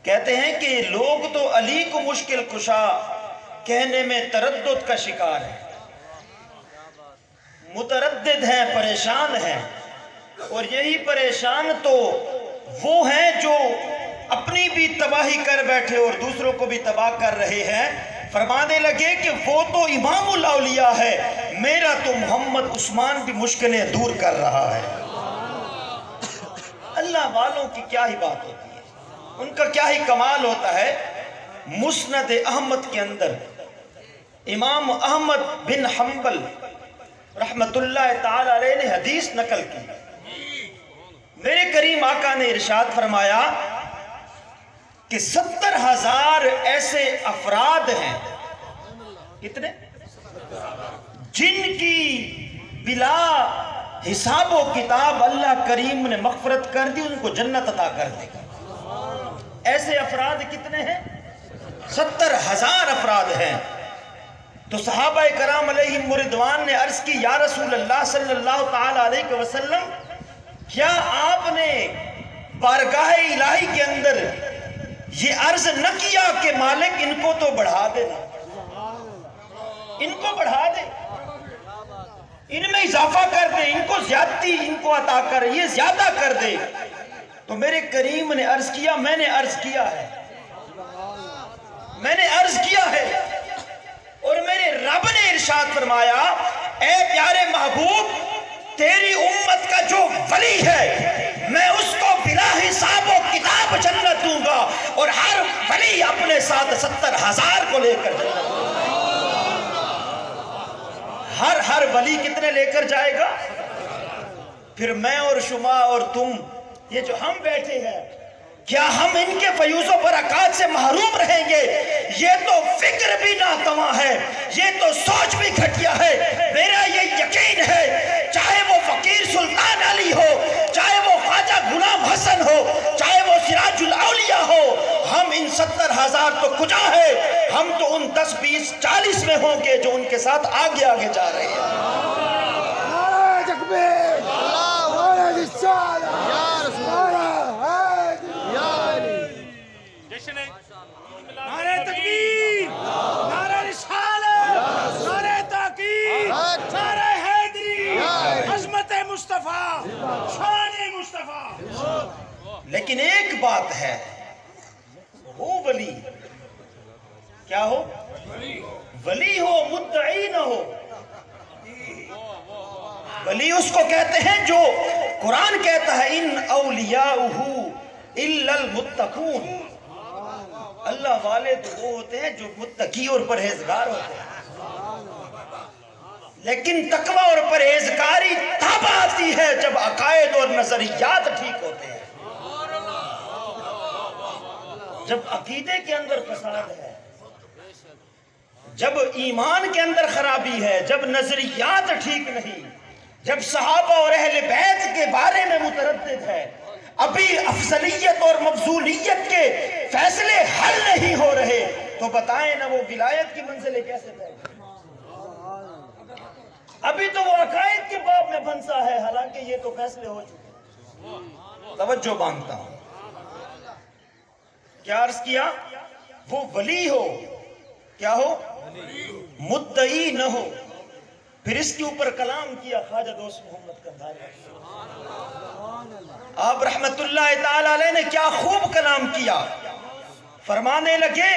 کہتے ہیں کہ لوگ تو علی کو مشکل کشا کہنے میں تردد کا شکار ہے، متردد ہیں، پریشان ہیں، اور یہی پریشان تو وہ ہیں جو اپنی بھی تباہی کر بیٹھے اور دوسروں کو بھی تباہ کر رہے ہیں۔ فرمانے لگے کہ وہ تو امام الاولیاء ہے، میرا تو محمد عثمان بھی مشکلیں دور کر رہا ہے۔ اللہ والوں کی کیا ہی بات ہوتی ہے، ان کا کیا ہی کمال ہوتا ہے۔ مسند احمد کے اندر امام احمد بن حنبل رحمت اللہ تعالی علیہ نے حدیث نقل کی، میرے کریم آقا نے ارشاد فرمایا کہ 70,000 ایسے افراد ہیں، کتنے؟ جن کی بلا حساب و کتاب اللہ کریم نے مغفرت کر دی، ان کو جنت عطا کر دے گا۔ ایسے افراد کتنے ہیں؟ 70,000 افراد ہیں۔ تو صحابہ کرام علیہم رضوان نے عرض کی، یا رسول اللہ صلی اللہ تعالی علیہ وسلم، کیا آپ نے بارگاہ الہی کے اندر یہ عرض نہ کیا کہ مالک ان کو تو بڑھا دے، ان کو بڑھا دے، ان میں اضافہ کر دے، ان کو زیادتی ان کو عطا کر، یہ زیادہ کر دے؟ تو میرے کریم نے عرض کیا، میں نے عرض کیا ہے، میں نے عرض کیا ہے، اور میرے رب نے ارشاد فرمایا، اے پیارے محبوب، تیری امت کا جو ولی ہے میں اس کو بلا حساب و کتاب جنت دوں گا، اور ہر ولی اپنے ساتھ 70,000 کو لے کر جنت دوں گا۔ ہر ولی کتنے لے کر جائے گا؟ پھر میں اور شما اور تم، یہ جو ہم بیٹھے ہیں، کیا ہم ان کے فیوز و برکات سے محروم رہیں گے؟ یہ تو فکر بھی ناتواں ہے، یہ تو سوچ بھی گھٹیا ہے۔ میرا یہ یقین ہے، چاہے وہ فقیر سلطان علی ہو، چاہے وہ خواجہ غلام حسن ہو، چاہے وہ سراج الاولیاء ہو، ہم ان 70,000 تو کجا ہے، ہم تو ان 10 20 40 میں ہوں گے جو ان کے ساتھ آگے آگے جا رہے ہیں۔ نعرہ تکبیر، نعرہ رسالہ، نعرہ تکبیر، نعرہ رسالت، نعرہ تحقیق، نعرہ حیدری، عظمت مصطفیٰ، شان مصطفیٰ۔ لیکن ایک بات ہے، ہو ولی، کیا ہو؟ ولی ہو، مدعی نہ ہو۔ ولی اس کو کہتے ہیں جو قرآن کہتا ہے ان اولیاؤہ الا المتقون، اللہ والے تو وہ ہوتے ہیں جو متقی اور پرہیزگار ہوتے ہیں، لیکن تقوی اور پرہیزگاری تب آتی ہے جب عقائد اور نظریات ٹھیک ہوتے ہیں۔ جب عقیدے کے اندر فساد ہے، جب ایمان کے اندر خرابی ہے، جب نظریات ٹھیک نہیں، جب صحابہ اور اہل بیت کے بارے میں متردد ہے، ابھی افضلیت اور مفضولیت کے فیصلے حل نہیں ہو رہے، تو بتائیں نا وہ ولایت کی منزلیں کیسے طے؟ ابھی تو وہ عقائد کے باب میں بنسا ہے، حالانکہ یہ تو فیصلے ہو چکے۔ توجہ مانگتا ہوں، کیا عرض کیا؟ وہ ولی ہو، کیا ہو؟ مدعی نہ ہو۔ پھر اس کے اوپر کلام کیا خواجہ دوست محمد قندھاری، آپ رحمت اللہ تعالی علیہ نے کیا خوب کلام کیا۔ فرمانے لگے،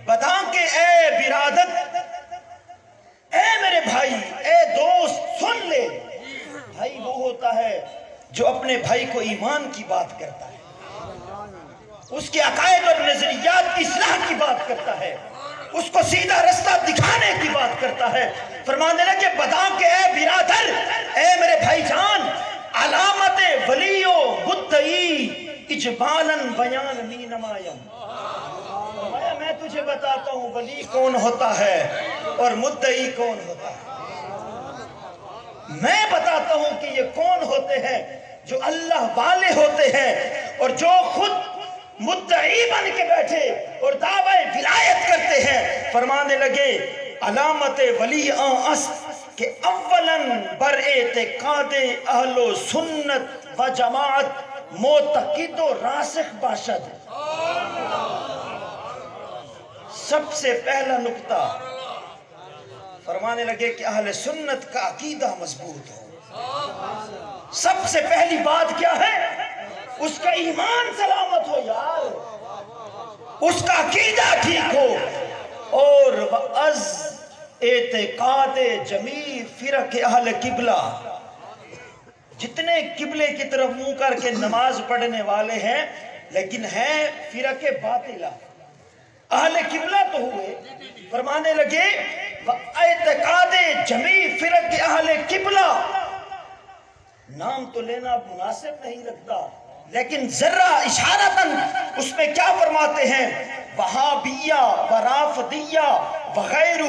بتا کہ اے برادت، اے میرے بھائی، اے دوست، سن لے، بھائی وہ ہوتا ہے جو اپنے بھائی کو ایمان کی بات کرتا ہے، اس کے عقائد اور نظریات کی اصلاح کی بات کرتا ہے، اس کو سیدھا رستہ دکھانے کی بات کرتا ہے۔ فرمانے لگے، بتا کہ اے برادر، اے میرے بھائی جان، علامت ولی و مدعی اجبالاً بیان می نمایم۔ فرمایا میں تجھے بتاتا ہوں ولی کون ہوتا ہے اور مدعی کون ہوتا ہے۔ میں بتاتا ہوں کہ یہ کون ہوتے ہیں جو اللہ والے ہوتے ہیں اور جو خود مدعی بن کے بیٹھے اور دعوی ولایت کرتے ہیں۔ فرمانے لگے، علامت ولی آن است کہ اولاً بر اعتقاد اہل و سنت و جماعت معتقد و راسخ باشد. سب سے پہلا نکتہ فرمانے لگے کہ اہل سنت کا عقیدہ مضبوط ہو. سب سے پہلی بات کیا ہے؟ اس کا ایمان سلامت ہو یار، اس کا عقیدہ ٹھیک ہو. اور وَأَز اعتقاد جمیع فرق اہل قبلہ، جتنے قبلے کی طرف منہ کر کے نماز پڑھنے والے ہیں لیکن ہیں فرق باطلہ، اہل قبلہ تو ہوئے. فرمانے لگے اعتقاد جمیع فرق اہل قبلہ. نام تو لینا مناسب نہیں لگتا لیکن ذرہ اشارتاً اس میں کیا فرماتے ہیں؟ وہابیہ ورافضیہ وغیرہ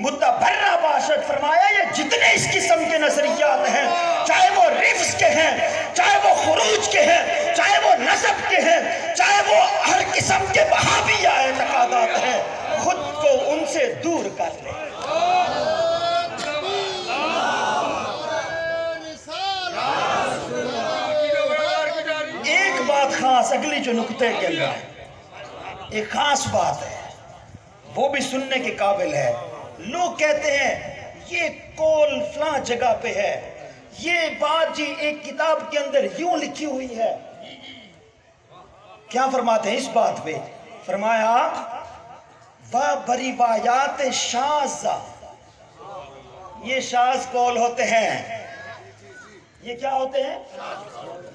متبرہ باشد. فرمایا یہ جتنے اس قسم کے نظریات ہیں، چاہے وہ رفض کے ہیں، چاہے وہ خروج کے ہیں، چاہے وہ نسب کے ہیں، چاہے وہ ہر قسم کے وہابیہ اعتقادات ہیں، خود کو ان سے دور کر لیں. ایک بات خاص اگلی جو نکتے کے اندر ہے، ایک خاص بات ہے، وہ بھی سننے کے قابل ہے. لوگ کہتے ہیں یہ قول فلاں جگہ پہ ہے، یہ بات جی ایک کتاب کے اندر یوں لکھی ہوئی ہے. کیا فرماتے ہیں اس بات پہ؟ فرمایا وَبَرِوَایَاتِ شاذہ. یہ شاذ قول ہوتے ہیں. یہ کیا ہوتے ہیں؟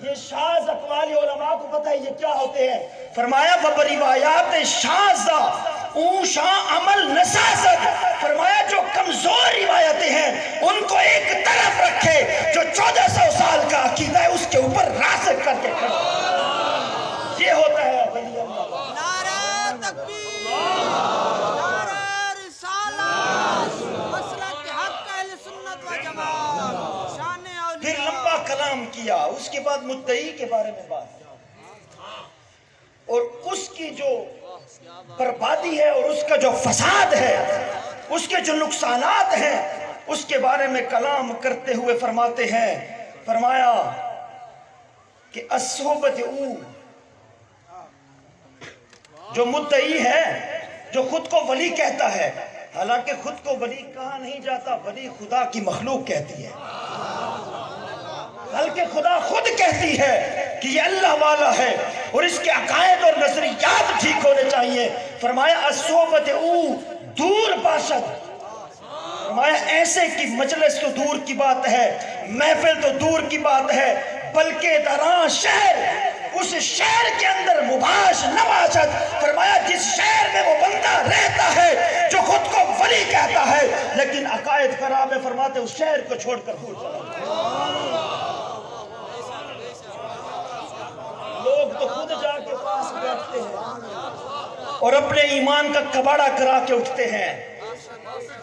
یہ شاذ اقوال علماء کو پتہ ہے یہ کیا ہوتے ہیں. فرمایا وَبَرِوَایَاتِ شاذہ اونشا عمل نسازت. فرمایا جو کمزور روایتیں ہیں ان کو ایک طرف رکھے، جو 1400 سال کا عقیدہ ہے اس کے اوپر راسخ کر کے کھڑا. یہ ہوتا ہے ولی اللہ. نعرہ تکبیر، نعرہ رسالت، مسلک حق اہل سنت و جماعت، شان اولیاء. پھر لمبا کلام کیا، اس کے بعد مدعی کے بارے میں بات اور اس کی جو بربادی ہے اور اس کا جو فساد ہے، اس کے جو نقصانات ہیں، اس کے بارے میں کلام کرتے ہوئے فرماتے ہیں. فرمایا کہ الصحبت او، جو مدعی ہے، جو خود کو ولی کہتا ہے، حالانکہ خود کو ولی کہا نہیں جاتا، ولی خدا کی مخلوق کہتی ہے، بلکہ خدا خود کہتی ہے کہ یہ اللہ والا ہے اور اس کے عقائد اور نظریات ٹھیک ہونے چاہیے. فرمایا الصحبت او دور باشد. فرمایا ایسے کی مجلس تو دور کی بات ہے، محفل تو دور کی بات ہے، بلکہ دران شہر، اس شہر کے اندر مباش نہ باشد. فرمایا جس شہر میں وہ بندہ رہتا ہے جو خود کو ولی کہتا ہے لیکن عقائد خراب ہے، فرماتے اس شہر کو چھوڑ کر دور چلا. لوگ تو خود جا کے پاس بیٹھتے ہیں اور اپنے ایمان کا کباڑا کرا کے اٹھتے ہیں،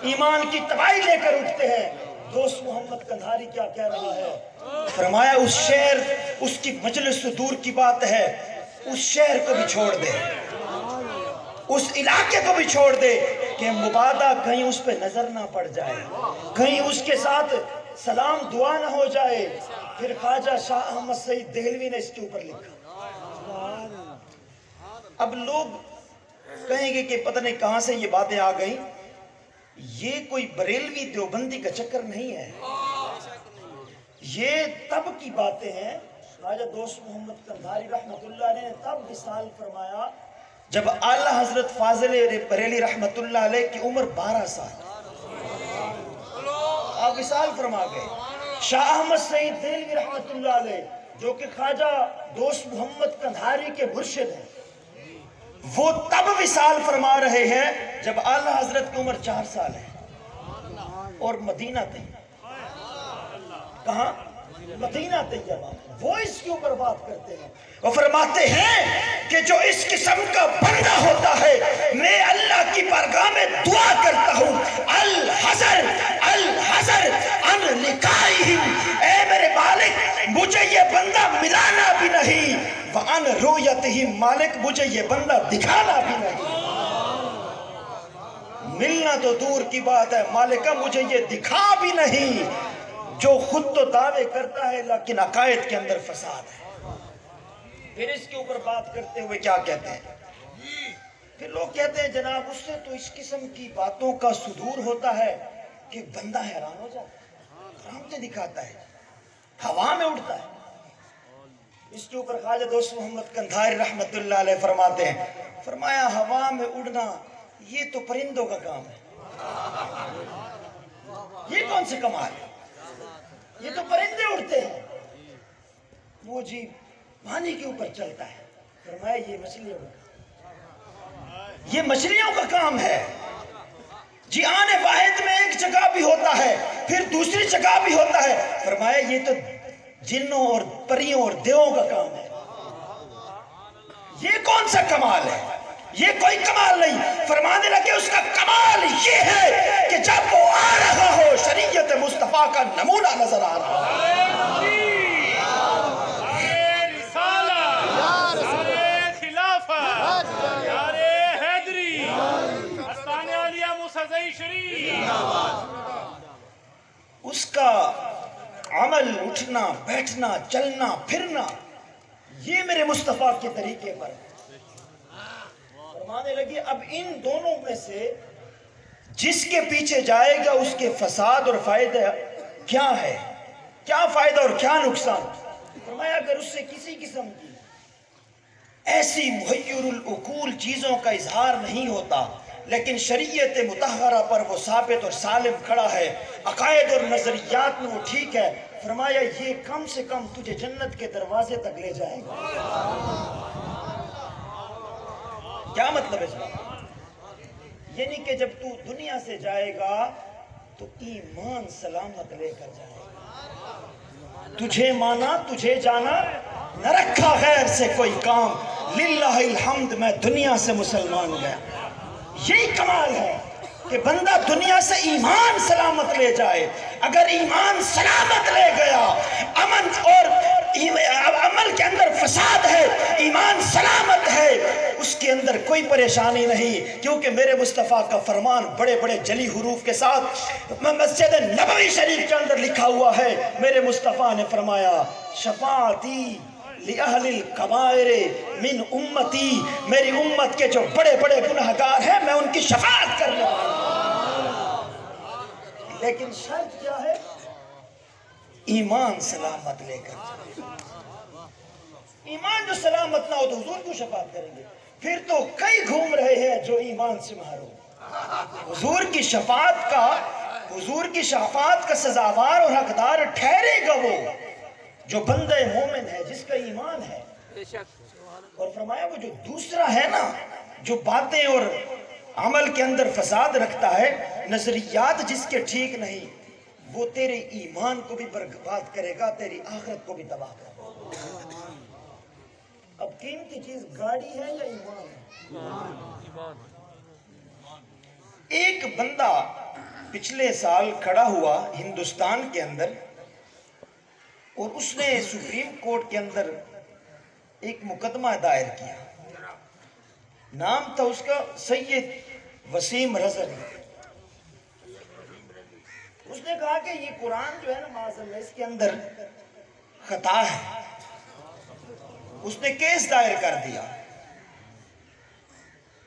ایمان کی تباہی لے کر اٹھتے ہیں. دوست محمد قندھاری کیا کہہ رہا ہے؟ فرمایا اس شہر، اس کی مجلس تو دور کی بات ہے، اس شہر کو بھی چھوڑ دے، اس علاقے کو بھی چھوڑ دے کہ مبادہ کہیں اس پہ نظر نہ پڑ جائے، کہیں اس کے ساتھ سلام دعا نہ ہو جائے. پھر خواجہ شاہ احمد سعید دہلوی نے اس کے اوپر لکھا. اب لوگ کہیں گے کہ پتہ نہیں کہاں سے یہ باتیں آ گئیں. یہ کوئی بریلوی دیوبندی کا چکر نہیں ہے، یہ تب کی باتیں ہیں. خواجہ دوست محمد قندھاری رحمت اللہ علیہ نے تب وصال فرمایا جب اعلیٰ حضرت فاضل بریلی رحمت اللہ علیہ کی عمر 12 سال. آپ وصال فرما گئے. شاہ احمد سعید دہلوی رحمت اللہ علیہ جو کہ خواجہ دوست محمد قندھاری کے مرشد ہیں، وہ تب وصال فرما رہے ہیں جب اعلیٰ حضرت کی عمر 4 سال ہے اور مدینہ طیبہ. کہاں؟ مدینہ طیبہ. وہ اس کے اوپر بات کرتے ہیں. وہ فرماتے ہیں کہ جو اس قسم کا بندہ ہوتا ہے میں اللہ کی بارگاہ میں دعا کرتا ہوں الحذر الحذر ان لقائہم، اے میرے مالک مجھے یہ بندہ ملانا بھی نہیں، وَأَنْ رُؤْيَتِهِمْ، مالک مجھے یہ بندہ دکھانا بھی نہیں. ملنا تو دور کی بات ہے، مالکہ مجھے یہ دکھا بھی نہیں. جو خود تو دعوے کرتا ہے لیکن عقائد کے اندر فساد ہے. پھر اس کے اوپر بات کرتے ہوئے کیا کہتے ہیں؟ پھر لوگ کہتے ہیں جناب اس سے تو اس قسم کی باتوں کا صدور ہوتا ہے کہ بندہ حیران ہو جاتا ہے، کرامتیں دکھاتا ہے، ہوا میں اڑتا ہے۔ اس کے اوپر خواجہ دوست محمد قندھاری رحمت اللہ علیہ فرماتے ہیں، فرمایا ہوا میں اڑنا یہ تو پرندوں کا کام ہے، یہ کون سے کمال ہے؟ یہ تو پرندے اڑتے ہیں، وہ جی پانی کے اوپر چلتا ہے۔ فرمایا یہ مچھلیوں کا کام، یہ مچھلیوں کا کام ہے جی، آنے واحد میں ایک جگہ بھی ہوتا ہے پھر دوسری جگہ بھی ہوتا ہے۔ فرمایا یہ تو جنوں اور پریوں اور دیووں کا کام ہے، یہ کون سا کمال ہے؟ یہ کوئی کمال نہیں۔ فرمانے لگے اس کا کمال یہ ہے کہ جب وہ آ رہا ہو شریعت مصطفیٰ کا نمونہ نظر آ رہا ہو۔ اس کا عمل، اٹھنا بیٹھنا چلنا پھرنا یہ میرے مصطفیٰ کے طریقے پر۔ فرمانے لگے اب ان دونوں میں سے جس کے پیچھے جائے گا اس کے فساد اور فائدہ کیا ہے، کیا فائدہ اور کیا نقصان؟ فرمایا اگر اس سے کسی قسم کی ایسی محیر العقول چیزوں کا اظہار نہیں ہوتا لیکن شریعت مطہرہ پر وہ ثابت اور سالم کھڑا ہے، عقائد اور نظریات میں وہ ٹھیک ہے، فرمایا یہ کم سے کم تجھے جنت کے دروازے تک لے جائے گا۔ کیا مطلب ہے اس بات؟ یعنی کہ جب تو دنیا سے جائے گا تو ایمان سلامت لے کر جائے گا۔ تجھے مانا تجھے جانا، نہ رکھا غیر سے کوئی کام، للہ الحمد میں دنیا سے مسلمان گیا۔ یہی کمال ہے کہ بندہ دنیا سے ایمان سلامت لے جائے۔ اگر ایمان سلامت لے گیا، امن اور عمل کے اندر فساد ہے، ایمان سلامت ہے، اس کے اندر کوئی پریشانی نہیں، کیونکہ میرے مصطفیٰ کا فرمان بڑے بڑے جلی حروف کے ساتھ مسجد نبوی شریف کے اندر لکھا ہوا ہے۔ میرے مصطفیٰ نے فرمایا شفاعتی لِأَهْلِ الْكَبَائِرِ مِنْ اُمَّتِي، میری امت کے جو بڑے بڑے گناہگار ہیں میں ان کی شفاعت کرنے والا ہوں، لیکن شرط کیا ہے؟ ایمان سلامت لے کر۔ ایمان جو سلامت نہ ہو تو حضور کو شفاعت کریں گے؟ پھر تو کئی گھوم رہے ہیں جو ایمان سے محروم۔ حضور کی شفاعت کا سزاوار اور حقدار ٹھہرے گا وہ جو بندہ مومن ہے، جس کا ایمان ہے۔ اور فرمایا وہ جو دوسرا ہے نا، جو باتیں اور عمل کے اندر فساد رکھتا ہے، نظریات جس کے ٹھیک نہیں، وہ تیرے ایمان کو بھی برباد کرے گا، تیری آخرت کو بھی تباہ کرے گا۔ اب قیمتی چیز گاڑی ہے یا ایمان ہے؟ ایک بندہ پچھلے سال کھڑا ہوا ہندوستان کے اندر اور اس نے سپریم کورٹ کے اندر ایک مقدمہ دائر کیا، نام تھا اس کا سید وسیم رضوی۔ اس نے کہا کہ یہ قرآن جو ہے نا معاذ اللہ اس کے اندر خطا ہے۔ اس نے کیس دائر کر دیا۔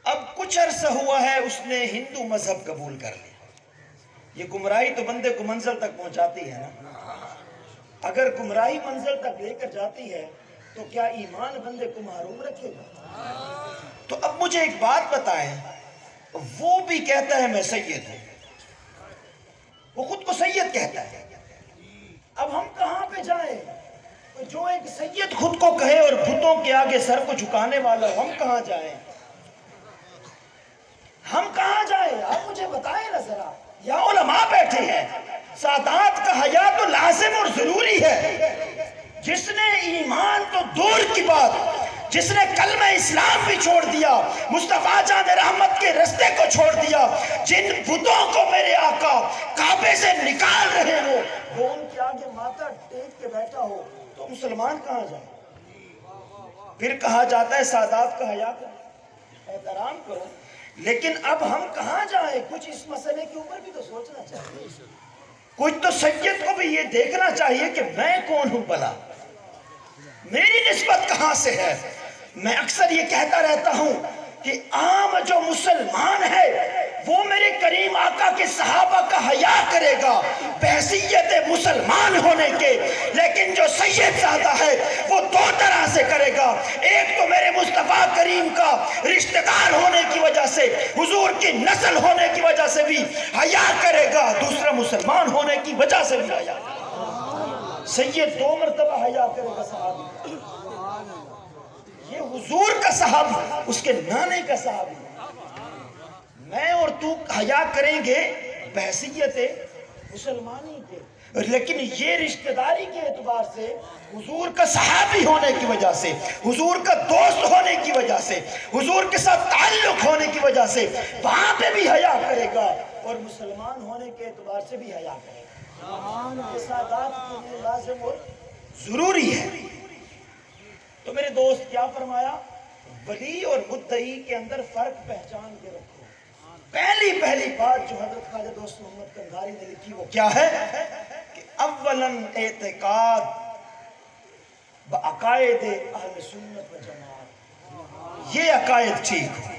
اب کچھ عرصہ ہوا ہے اس نے ہندو مذہب قبول کر لیا۔ یہ گمراہی تو بندے کو منزل تک پہنچاتی ہے نا، اگر گمراہی منزل تک لے کر جاتی ہے تو کیا ایمان بندے کو محروم رکھے گا؟ تو اب مجھے ایک بات بتائیں، وہ بھی کہتا ہے میں سید ہوں، وہ خود کو سید کہتا ہے، اب ہم کہاں پہ جائیں؟ جو ایک سید خود کو کہے اور بتوں کے آگے سر کو جھکانے والا، ہم کہاں جائیں؟ ہم کہاں جائیں؟ آپ مجھے بتائیں نا ذرا۔ یا علماء بیٹھے ہیں، سادات کا حیا تو لازم اور ضروری ہے۔ جس نے ایمان تو دور کی بات، جس نے کلمہ اسلام بھی چھوڑ دیا، مصطفیٰ جان رحمت کے رستے کو چھوڑ دیا، جن بتوں کو میرے آقا کعبے سے نکال رہے ہو، وہ ان کے آگے ماتھا ٹیک کے بیٹھا ہو، تو مسلمان کہاں جائیں؟ پھر کہا جاتا ہے سادات کا حیا کرو، احترام کرو، لیکن اب ہم کہاں جائیں؟ کچھ اس مسئلے کے اوپر بھی تو سوچنا چاہیے، کچھ تو سید کو بھی یہ دیکھنا چاہیے کہ میں کون ہوں بھلا۔ میری نسبت کہاں سے ہے؟ میں اکثر یہ کہتا رہتا ہوں کہ عام جو مسلمان ہے وہ میرے کریم آقا کے صحابہ کا حیا کرے گا بحیثیت مسلمان ہونے کے، لیکن جو سید زادہ ہے وہ دو طرح سے کرے گا۔ ایک تو میرے مصطفیٰ کریم کا رشتہ دار ہونے کی وجہ سے، حضور کی نسل ہونے کی وجہ سے بھی حیا کرے گا، دوسرا مسلمان ہونے کی وجہ سے بھی حیا کرے گا۔ سید دو مرتبہ حیا کرے گا صحابی، یہ حضور کا صحابی، اس کے نانے کا صحابی۔ میں اور تو حیا کریں گے بحیثیت مسلمانی کے، لیکن یہ رشتہ داری کے اعتبار سے، حضور کا صحابی ہونے کی وجہ سے، حضور کا دوست ہونے کی وجہ سے، حضور کے ساتھ تعلق ہونے کی وجہ سے وہاں پہ بھی حیا کرے گا، اور مسلمان ہونے کے اعتبار سے بھی حیا کرے گا۔ یہ سادات کے لیے لازم اور ضروری ہے۔ تو میرے دوست کیا فرمایا؟ ولی اور مدعی کے اندر فرق پہچان کے رکھو۔ پہلی بات جو حضرت خواجہ دوست محمد قندھاری نے لکھی وہ کیا ہے کہ اولاً اعتقاد بعقائد اہل سنت و جماعت، یہ عقائد ٹھیک ہو۔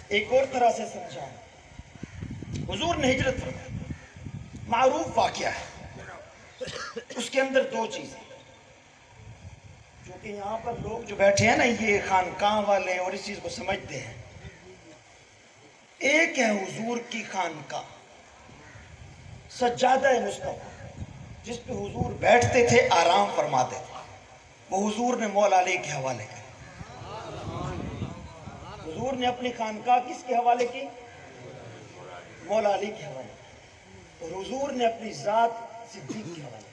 ایک اور طرح سے سمجھا، حضور نے ہجرت فرمائی، معروف واقعہ ہے، اس کے اندر دو چیزیں، کیونکہ یہاں پر لوگ جو بیٹھے ہیں نا یہ خانقاہ والے اور اس چیز کو سمجھتے ہیں۔ ایک ہے حضور کی خانقاہ، سجادہ مصطفیٰ جس پہ حضور بیٹھتے تھے، آرام فرماتے تھے، وہ حضور نے مولا علی کے حوالے کی۔ حضور نے اپنی خانقاہ کس کے حوالے کی؟ مولا علی کے حوالے کی، اور حضور نے اپنی ذات صدیق کے حوالے کی۔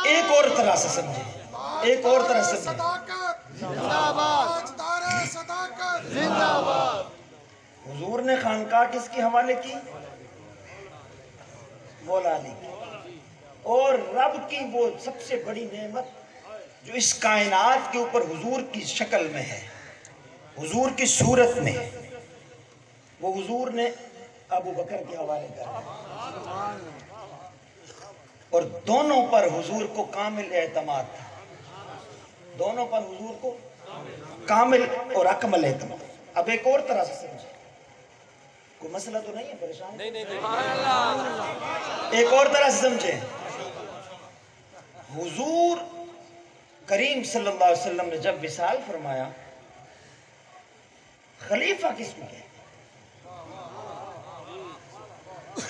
ایک اور طرح سے سمجھے، ایک اور طرح سے حضور نے خانقاہ کس کے حوالے کی؟ مولا علی کی، اور رب کی وہ سب سے بڑی نعمت جو اس کائنات کے اوپر حضور کی شکل میں ہے، حضور کی صورت میں، وہ حضور نے ابو بکر کے حوالے کر، اور دونوں پر حضور کو کامل اعتماد تھا، دونوں پر حضور کو کامل اور اکمل اعتماد۔ اب ایک اور طرح سے سمجھے، کوئی مسئلہ تو نہیں ہے، پریشان نہیں، ایک اور طرح سے سمجھے، حضور کریم صلی اللہ علیہ وسلم نے جب وصال فرمایا، خلیفہ کس کو کہتے ہیں؟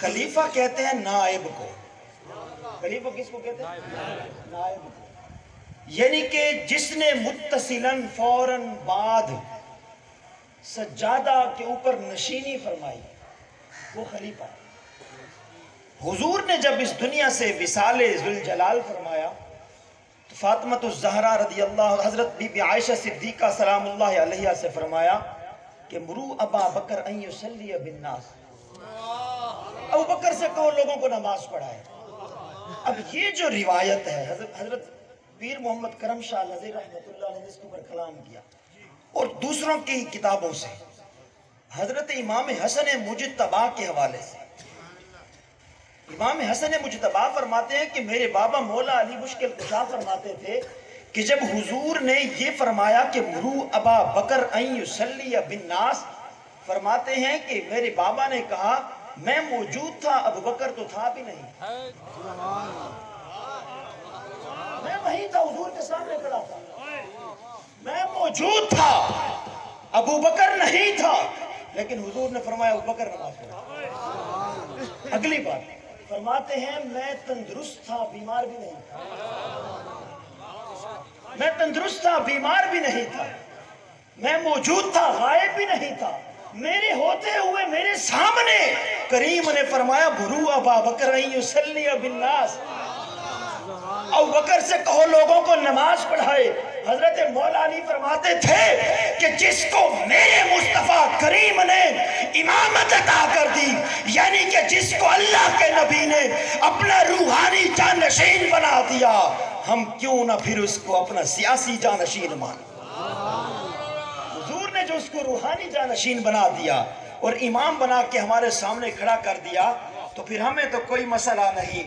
خلیفہ کہتے ہیں نائب کو۔ خلیفہ کس کو کہتے ہیں؟ نائب کو، یعنی کہ جس نے متصلاً فوراً بعد سجادہ کے اوپر نشینی فرمائی، وہ خلیفہ ہے۔ حضور نے جب اس دنیا سے وصال ذوالجلال فرمایا تو فاطمۃ الزہرا رضی اللہ، حضرت بی بی عائشہ صدیقہ سلام اللہ علیہا سے فرمایا کہ مرو ابا بکر ان یصلی بالناس، ابو بکر سے کہو لوگوں کو نماز پڑھائے۔ اب یہ جو روایت ہے، حضرت پیر محمد کرم شاہ نذیر رحمۃ اللہ نے اس کے اوپر کلام کیا، اور دوسروں کی کتابوں سے، حضرت امام حسن مجتبی کے حوالے سے، امام حسن مجتبی فرماتے ہیں کہ میرے بابا مولا علی مشکل کشا فرماتے تھے کہ جب حضور نے یہ فرمایا کہ مرو ابا بکر ان یصلی بالناس، فرماتے ہیں کہ میرے بابا نے کہا میں موجود تھا، ابو بکر تو تھا بھی نہیں، میں وہیں تھا، حضور کے سامنے کھڑا تھا، میں موجود تھا، ابو بکر نہیں تھا، لیکن حضور نے فرمایا ابو بکر نماز پڑھا۔ اگلی بات فرماتے ہیں میں تندرست تھا، بیمار بھی نہیں تھا، میں تندرست تھا، بیمار بھی نہیں تھا، میں موجود تھا، غائب بھی نہیں تھا، میرے ہوتے ہوئے میرے سامنے کریم نے فرمایا برو ابا بکر ان یصلی بالناس، ابو بکر سے کہو لوگوں کو نماز پڑھائے۔ حضرت مولا علی فرماتے تھے کہ جس کو میرے مصطفیٰ کریم نے امامت عطا کر دی، یعنی کہ جس کو اللہ کے نبی نے اپنا روحانی جان جانشین بنا دیا، ہم کیوں نہ پھر اس کو اپنا سیاسی جانشین مانے؟ حضور نے جو اس کو روحانی جانشین بنا دیا اور امام بنا کے ہمارے سامنے کھڑا کر دیا، تو پھر ہمیں تو کوئی مسئلہ نہیں۔